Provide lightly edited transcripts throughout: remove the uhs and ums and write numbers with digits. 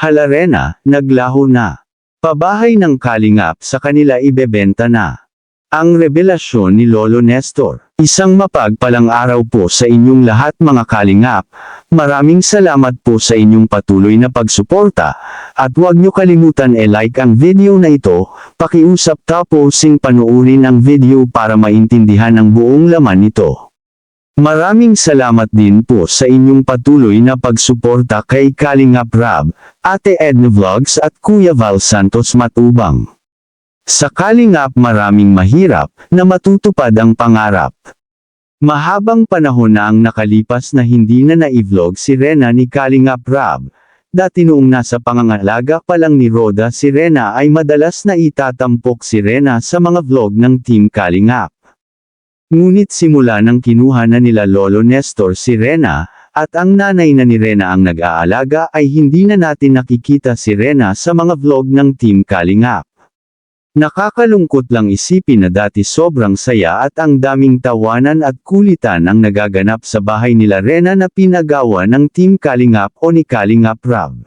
Hala Rena, naglaho na. Pabahay ng Kalingap sa kanila ibebenta na. Ang revelasyon ni Lolo Nestor. Isang mapagpalang araw po sa inyong lahat mga Kalingap. Maraming salamat po sa inyong patuloy na pagsuporta. At huwag nyo kalimutan like ang video na ito, pakiusap tapos panuorin ang video para maintindihan ang buong laman nito. Maraming salamat din po sa inyong patuloy na pagsuporta kay Kalingap Rab, Ate Edna Vlogs at Kuya Val Santos Matubang. Sa Kalingap maraming mahirap na matutupad ang pangarap. Mahabang panahon na ang nakalipas na hindi na na-vlog si Rena ni Kalingap Rab. Dati noong nasa pangangalaga pa lang ni Roda si Rena ay madalas na itatampok si Rena sa mga vlog ng Team Kalingap. Ngunit simula nang kinuha na nila Lolo Nestor si Rena, at ang nanay na ni Rena ang nag-aalaga ay hindi na natin nakikita si Rena sa mga vlog ng Team Kalingap. Nakakalungkot lang isipin na dati sobrang saya at ang daming tawanan at kulitan ang nagaganap sa bahay nila Rena na pinagawa ng Team Kalingap o ni Kalingap Rab.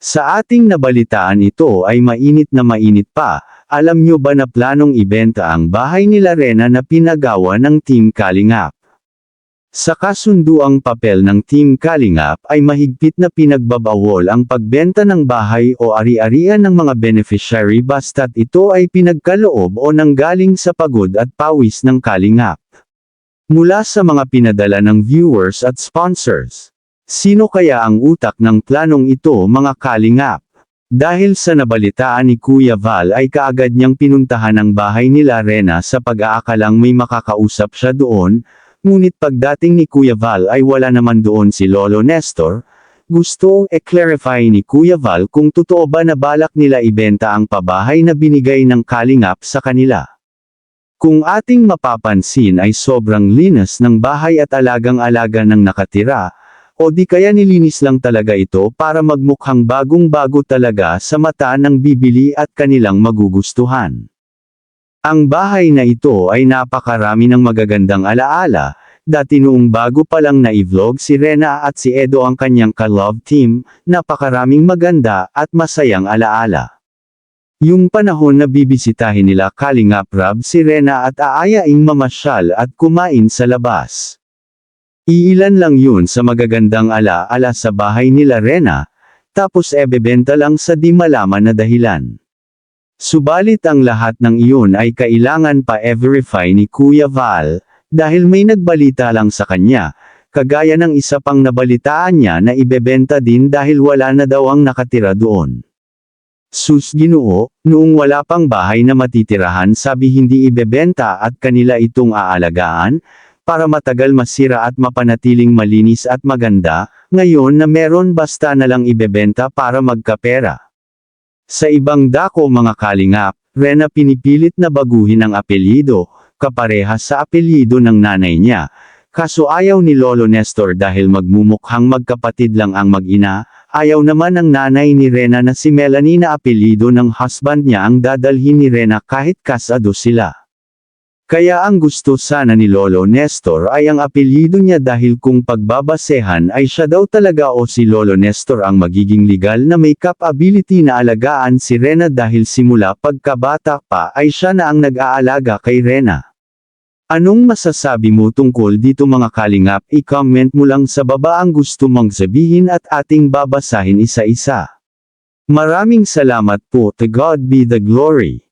Sa ating nabalitaan ito ay mainit na mainit pa, alam nyo ba na planong ibenta ang bahay nila Rena na pinagawa ng Team Kalingap? Sa kasunduang papel ng Team Kalingap ay mahigpit na pinagbabawal ang pagbenta ng bahay o ari-arian ng mga beneficiary basta't ito ay pinagkaloob o nanggaling sa pagod at pawis ng Kalingap. Mula sa mga pinadala ng viewers at sponsors. Sino kaya ang utak ng planong ito mga Kalingap? Dahil sa nabalitaan ni Kuya Val ay kaagad niyang pinuntahan ang bahay nila Rena sa pag-aakalang may makakausap siya doon. Ngunit pagdating ni Kuya Val ay wala naman doon si Lolo Nestor. Gusto clarify ni Kuya Val kung totoo ba na balak nila ibenta ang pabahay na binigay ng Kalingap sa kanila. Kung ating mapapansin ay sobrang linas ng bahay at alagang-alaga ng nakatira, o di kaya nilinis lang talaga ito para magmukhang bagong-bago talaga sa mata ng bibili at kanilang magugustuhan. Ang bahay na ito ay napakarami ng magagandang alaala, dati noong bago pa lang na-vlog si Rena at si Edo ang kanyang ka-love team, napakaraming maganda at masayang alaala. Yung panahon na bibisitahin nila Kalingap Rab si Rena at aayaing mamasyal at kumain sa labas. Iilan lang yun sa magagandang alaala sa bahay nila Rena, tapos ebebenta lang sa di malaman na dahilan. Subalit ang lahat ng iyon ay kailangan pa i-verify ni Kuya Val, dahil may nagbalita lang sa kanya, kagaya ng isa pang nabalitaan niya na ibebenta din dahil wala na daw ang nakatira doon. Sus Ginoo, noong wala pang bahay na matitirahan sabi hindi ibebenta at kanila itong aalagaan, para matagal masira at mapanatiling malinis at maganda, ngayon na meron basta na lang ibebenta para magkapera. Sa ibang dako mga Kalingap, Rena pinipilit na baguhin ang apelyido, kaparehas sa apelyido ng nanay niya. Kaso ayaw ni Lolo Nestor dahil magmumukhang magkapatid lang ang mag-ina, ayaw naman ng nanay ni Rena na si Melanie na apelyido ng husband niya ang dadalhin ni Rena kahit kasado sila. Kaya ang gusto sana ni Lolo Nestor ay ang apelyido niya dahil kung pagbabasehan ay siya daw talaga o si Lolo Nestor ang magiging legal na may capability na alagaan si Rena dahil simula pagkabata pa ay siya na ang nag-aalaga kay Rena. Anong masasabi mo tungkol dito mga Kalingap? I-comment mo lang sa baba ang gusto mong sabihin at ating babasahin isa-isa. Maraming salamat po. To God be the glory.